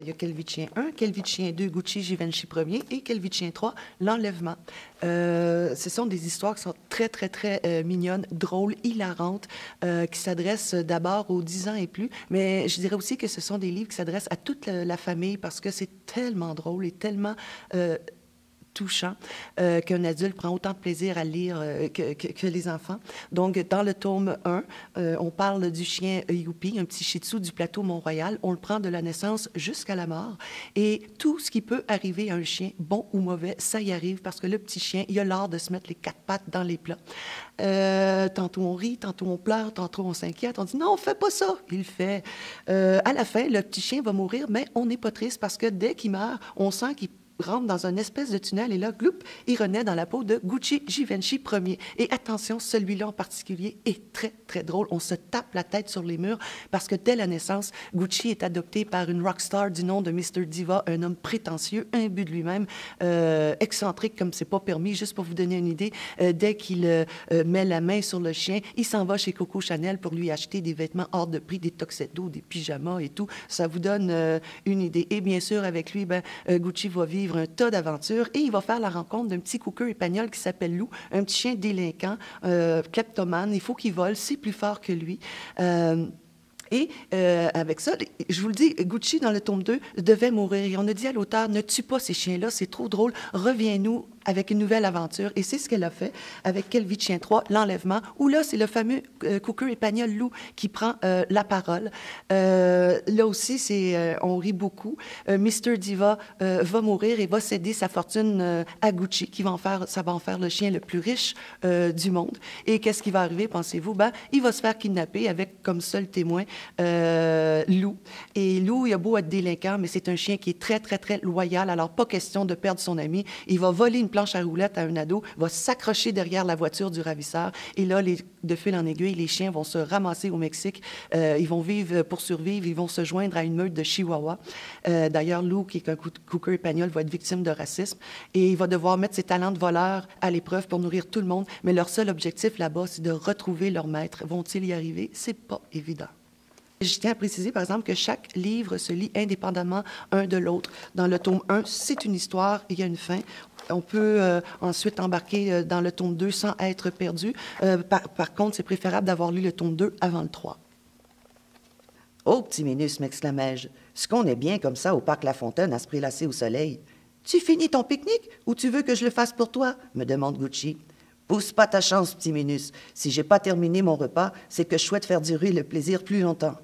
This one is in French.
Il y a Kelvitchien 1, Kelvitchien 2, Gucci, Givenchy 1er et Kelvitchien 3, L'Enlèvement. Ce sont des histoires qui sont très, très, très mignonnes, drôles, hilarantes, qui s'adressent d'abord aux 10 ans et plus, mais je dirais aussi que ce sont des livres qui s'adressent à toute la famille parce que c'est tellement drôle et tellement touchant qu'un adulte prend autant de plaisir à lire que les enfants. Donc, dans le tome 1, on parle du chien Youpi, un petit shih tzu du plateau Mont-Royal. On le prend de la naissance jusqu'à la mort. Et tout ce qui peut arriver à un chien, bon ou mauvais, ça y arrive parce que le petit chien, il a l'art de se mettre les 4 pattes dans les plats. Tantôt on rit, tantôt on pleure, tantôt on s'inquiète. On dit non, fais pas ça. Il le fait. À la fin, le petit chien va mourir, mais on n'est pas triste parce que dès qu'il meurt, on sent qu'il rentre dans une espèce de tunnel et là, gloup, il renaît dans la peau de Gucci Givenchy 1er. Et attention, celui-là en particulier est très, très drôle. On se tape la tête sur les murs parce que dès la naissance, Gucci est adopté par une rockstar du nom de Mr. Diva, un homme prétentieux, imbu de lui-même, excentrique comme c'est pas permis. Juste pour vous donner une idée, dès qu'il met la main sur le chien, il s'en va chez Coco Chanel pour lui acheter des vêtements hors de prix, des tuxedos, des pyjamas et tout. Ça vous donne une idée. Et bien sûr, avec lui, Gucci va vivre un tas d'aventures et il va faire la rencontre d'un petit cocker espagnol qui s'appelle Lou, un petit chien délinquant, kleptomane. Il faut qu'il vole, c'est plus fort que lui. Avec ça, je vous le dis, Gucci, dans le tome 2, devait mourir. Et on a dit à l'auteur, ne tue pas ces chiens-là, c'est trop drôle, reviens-nous avec une nouvelle aventure. Et c'est ce qu'elle a fait avec Kelvitchien 3, L'Enlèvement, où là, c'est le fameux cocker espagnol Lou qui prend la parole. Là aussi, on rit beaucoup. Mr. Diva va mourir et va céder sa fortune à Gucci, ça va en faire le chien le plus riche du monde. Et qu'est-ce qui va arriver, pensez-vous? Il va se faire kidnapper avec comme seul témoin Lou. Et Lou, il a beau être délinquant, mais c'est un chien qui est très, très, très loyal. Alors, pas question de perdre son ami. Il va voler une planche à roulettes à un ado, va s'accrocher derrière la voiture du ravisseur. Et là, de fil en aiguille, les chiens vont se ramasser au Mexique. Ils vont vivre pour survivre. Ils vont se joindre à une meute de chihuahuas. D'ailleurs, Lou, qui est un cocker espagnol, va être victime de racisme. Et il va devoir mettre ses talents de voleur à l'épreuve pour nourrir tout le monde. Mais leur seul objectif là-bas, c'est de retrouver leur maître. Vont-ils y arriver? C'est pas évident. Je tiens à préciser, par exemple, que chaque livre se lit indépendamment un de l'autre. Dans le tome 1, c'est une histoire, il y a une fin. On peut ensuite embarquer dans le tome 2 sans être perdu. Par contre, c'est préférable d'avoir lu le tome 2 avant le 3. « Oh, petit Minus, m'exclamai-je, ce qu'on est bien comme ça au parc La Fontaine à se prélasser au soleil. »« Tu finis ton pique-nique ou tu veux que je le fasse pour toi? » me demande Gucci. « Pousse pas ta chance, petit Minus. Si j'ai pas terminé mon repas, c'est que je souhaite faire durer le plaisir plus longtemps. »